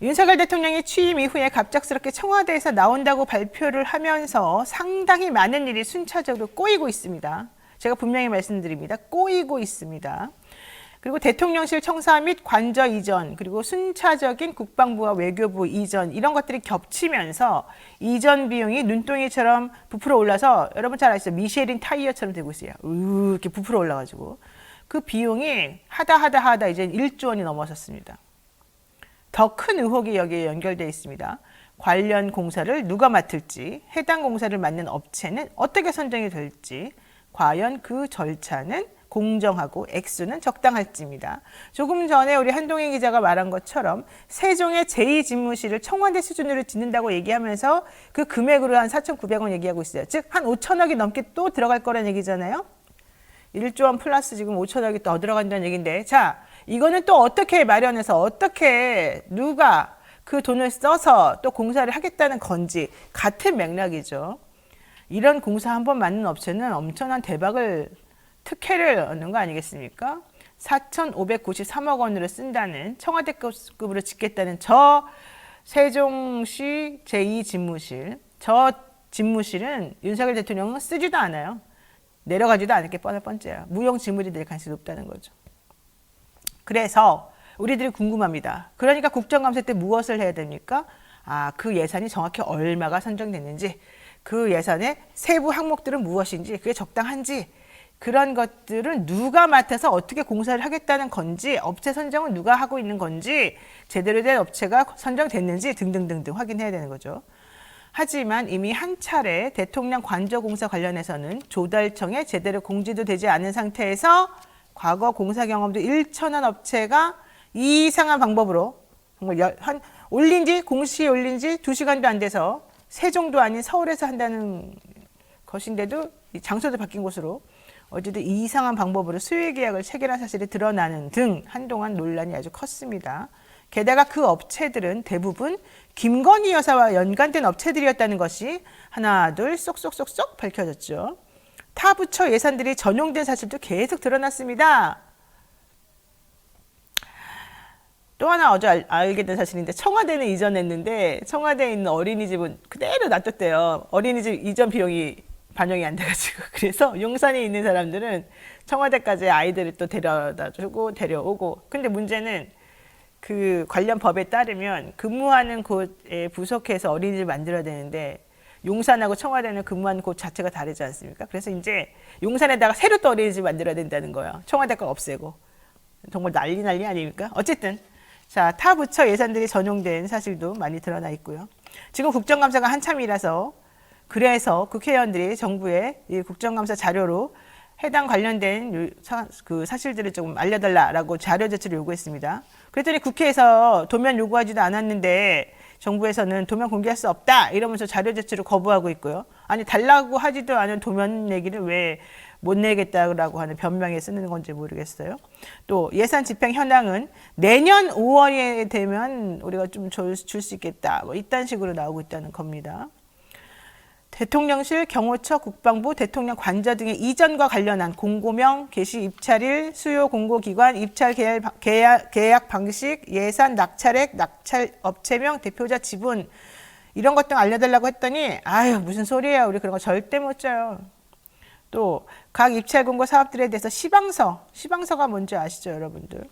윤석열 대통령이 취임 이후에 갑작스럽게 청와대에서 나온다고 발표를 하면서 상당히 많은 일이 순차적으로 꼬이고 있습니다. 제가 분명히 말씀드립니다. 꼬이고 있습니다. 그리고 대통령실 청사 및 관저 이전, 그리고 순차적인 국방부와 외교부 이전, 이런 것들이 겹치면서 이전 비용이 눈덩이처럼 부풀어 올라서 여러분 잘 아시죠? 미쉐린 타이어처럼 되고 있어요. 이렇게 부풀어 올라가지고. 그 비용이 하다 이제 1조 원이 넘어섰습니다. 더 큰 의혹이 여기에 연결되어 있습니다. 관련 공사를 누가 맡을지, 해당 공사를 맡는 업체는 어떻게 선정이 될지, 과연 그 절차는 공정하고 액수는 적당할지입니다. 조금 전에 우리 한동희 기자가 말한 것처럼 세종의 제2집무실을 청와대 수준으로 짓는다고 얘기하면서 그 금액으로 한 4,900원 얘기하고 있어요. 즉 한 5천억이 넘게 또 들어갈 거라는 얘기잖아요. 1조 원 플러스 지금 5천억이 더 들어간다는 얘기인데, 자, 이거는 또 어떻게 마련해서 어떻게 누가 그 돈을 써서 또 공사를 하겠다는 건지 같은 맥락이죠. 이런 공사 한번 맡는 업체는 엄청난 대박을 특혜를 얻는 거 아니겠습니까? 4,593억 원으로 쓴다는 청와대급으로 짓겠다는 저 세종시 제2집무실, 저 집무실은 윤석열 대통령은 쓰지도 않아요. 내려가지도 않을 게 뻔할 뻔째야. 무용지물이 될 가능성이 높다는 거죠. 그래서 우리들이 궁금합니다. 그러니까 국정감사 때 무엇을 해야 됩니까? 그 예산이 정확히 얼마가 선정됐는지, 그 예산의 세부 항목들은 무엇인지, 그게 적당한지, 그런 것들은 누가 맡아서 어떻게 공사를 하겠다는 건지, 업체 선정은 누가 하고 있는 건지, 제대로 된 업체가 선정됐는지 등등등등 확인해야 되는 거죠. 하지만 이미 한 차례 대통령 관저공사 관련해서는 조달청에 제대로 공지도 되지 않은 상태에서 과거 공사 경험도 일천한 업체가 이상한 방법으로 정말 올린 지 공시에 올린 지 2시간도 안 돼서 세종도 아닌 서울에서 한다는 것인데도 장소도 바뀐 곳으로 어쨌든 이상한 방법으로 수의 계약을 체결한 사실이 드러나는 등 한동안 논란이 아주 컸습니다. 게다가 그 업체들은 대부분 김건희 여사와 연관된 업체들이었다는 것이 하나 둘 쏙쏙쏙쏙 밝혀졌죠. 타 부처 예산들이 전용된 사실도 계속 드러났습니다. 또 하나 어제 알게 된 사실인데, 청와대는 이전했는데 청와대에 있는 어린이집은 그대로 놔뒀대요. 어린이집 이전 비용이 반영이 안 돼가지고. 그래서 용산에 있는 사람들은 청와대까지 아이들을 또 데려다 주고 데려오고. 근데 문제는 그 관련 법에 따르면 근무하는 곳에 부속해서 어린이집을 만들어야 되는데, 용산하고 청와대는 근무하는 곳 자체가 다르지 않습니까? 그래서 이제 용산에다가 새로 또 어린이집 만들어야 된다는 거예요. 청와대 거 없애고. 정말 난리 아닙니까? 어쨌든 자, 타 부처 예산들이 전용된 사실도 많이 드러나 있고요. 지금 국정감사가 한참이라서, 그래서 국회의원들이 정부에 이 국정감사 자료로 해당 관련된 그 사실들을 조금 알려달라라고 자료 제출을 요구했습니다. 그랬더니 국회에서 도면 요구하지도 않았는데 정부에서는 도면 공개할 수 없다 이러면서 자료 제출을 거부하고 있고요. 아니, 달라고 하지도 않은 도면 얘기를 왜 못 내겠다고 하는 변명에 쓰는 건지 모르겠어요. 또 예산 집행 현황은 내년 5월에 되면 우리가 좀 줄 수 있겠다, 뭐 이딴 식으로 나오고 있다는 겁니다. 대통령실, 경호처, 국방부, 대통령 관저 등의 이전과 관련한 공고명, 게시 입찰일, 수요 공고기관, 입찰 계약 방식, 예산, 낙찰액, 낙찰 업체명, 대표자 지분, 이런 것 등 알려달라고 했더니 아유, 무슨 소리예요. 우리 그런 거 절대 못 줘요. 또 각 입찰 공고 사업들에 대해서 시방서가 뭔지 아시죠, 여러분들?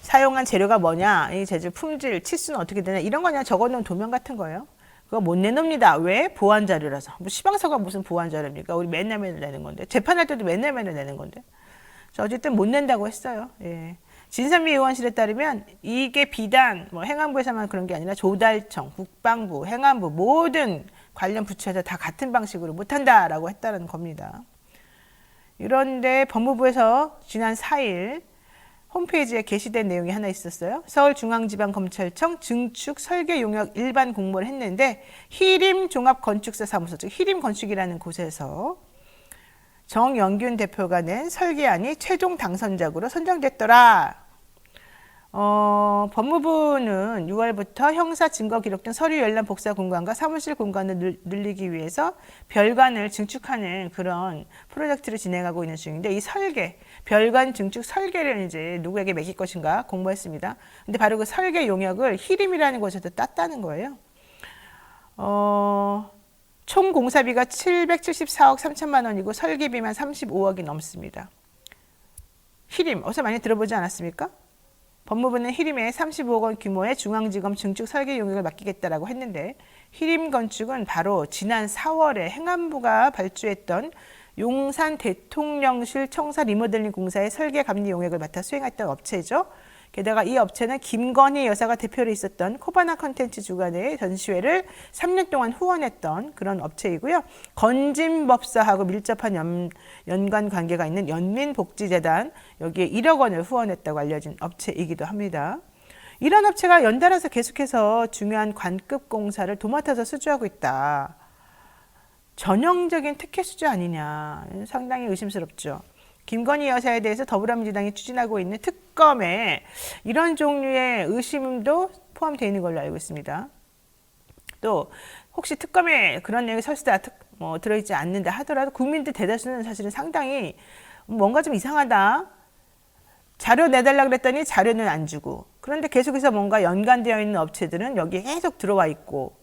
사용한 재료가 뭐냐, 이 재질 품질, 치수는 어떻게 되냐, 이런 거 그냥 적어놓은 도면 같은 거예요. 그거 못 내놓습니다. 왜? 보안 자료라서. 뭐 시방서가 무슨 보안 자료입니까? 우리 맨날 내는 건데. 재판할 때도 맨날 내는 건데. 어쨌든 못 낸다고 했어요. 예. 진선미 의원실에 따르면 이게 비단 뭐 행안부에서만 그런 게 아니라 조달청, 국방부, 행안부 모든 관련 부처에서 다 같은 방식으로 못한다라고 했다는 겁니다. 이런데 법무부에서 지난 4일 홈페이지에 게시된 내용이 하나 있었어요. 서울중앙지방검찰청 증축 설계 용역 일반 공모를 했는데 희림종합건축사 사무소, 즉 희림건축이라는 곳에서 정영균 대표가 낸 설계안이 최종 당선작으로 선정됐더라. 법무부는 6월부터 형사 증거 기록 등 서류 열람 복사 공간과 사무실 공간을 늘리기 위해서 별관을 증축하는 그런 프로젝트를 진행하고 있는 중인데, 이 설계, 별관 증축 설계를 이제 누구에게 맡길 것인가 공부했습니다. 근데 바로 그 설계 용역을 히림이라는 곳에서 땄다는 거예요. 총 공사비가 774억 3천만 원이고 설계비만 35억이 넘습니다. 히림, 어서 많이 들어보지 않았습니까? 법무부는 히림에 35억 원 규모의 중앙지검 증축 설계 용역을 맡기겠다라고 했는데, 히림 건축은 바로 지난 4월에 행안부가 발주했던 용산 대통령실 청사 리모델링 공사의 설계 감리 용역을 맡아 수행했던 업체죠. 게다가 이 업체는 김건희 여사가 대표로 있었던 코바나 컨텐츠 주관의 전시회를 3년 동안 후원했던 그런 업체이고요. 건진법사하고 밀접한 연관 관계가 있는 연민복지재단, 여기에 1억 원을 후원했다고 알려진 업체이기도 합니다. 이런 업체가 연달아서 계속해서 중요한 관급 공사를 도맡아서 수주하고 있다. 전형적인 특혜 수주 아니냐, 상당히 의심스럽죠. 김건희 여사에 대해서 더불어민주당이 추진하고 있는 특검에 이런 종류의 의심도 포함되어 있는 걸로 알고 있습니다. 또 혹시 특검에 그런 내용이 설사 들어있지 않는다 하더라도 국민들 대다수는 사실은 상당히 뭔가 좀 이상하다, 자료 내달라 그랬더니 자료는 안 주고, 그런데 계속해서 뭔가 연관되어 있는 업체들은 여기에 계속 들어와 있고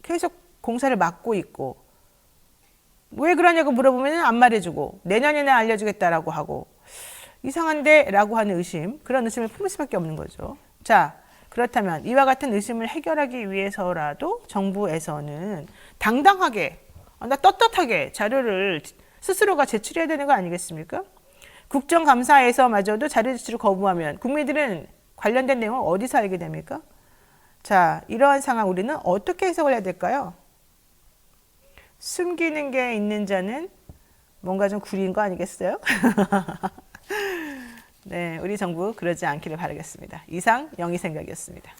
계속 공사를 맡고 있고, 왜 그러냐고 물어보면 안 말해주고 내년에는 알려주겠다라고 하고, 이상한데 라고 하는 의심, 그런 의심을 품을 수밖에 없는 거죠. 자, 그렇다면 이와 같은 의심을 해결하기 위해서라도 정부에서는 당당하게, 나 떳떳하게 자료를 스스로가 제출해야 되는 거 아니겠습니까? 국정감사에서마저도 자료 제출을 거부하면 국민들은 관련된 내용을 어디서 알게 됩니까? 자, 이러한 상황 우리는 어떻게 해석을 해야 될까요? 숨기는 게 있는 자는 뭔가 좀 구린 거 아니겠어요? 네, 우리 정부 그러지 않기를 바라겠습니다. 이상 영희생각이었습니다.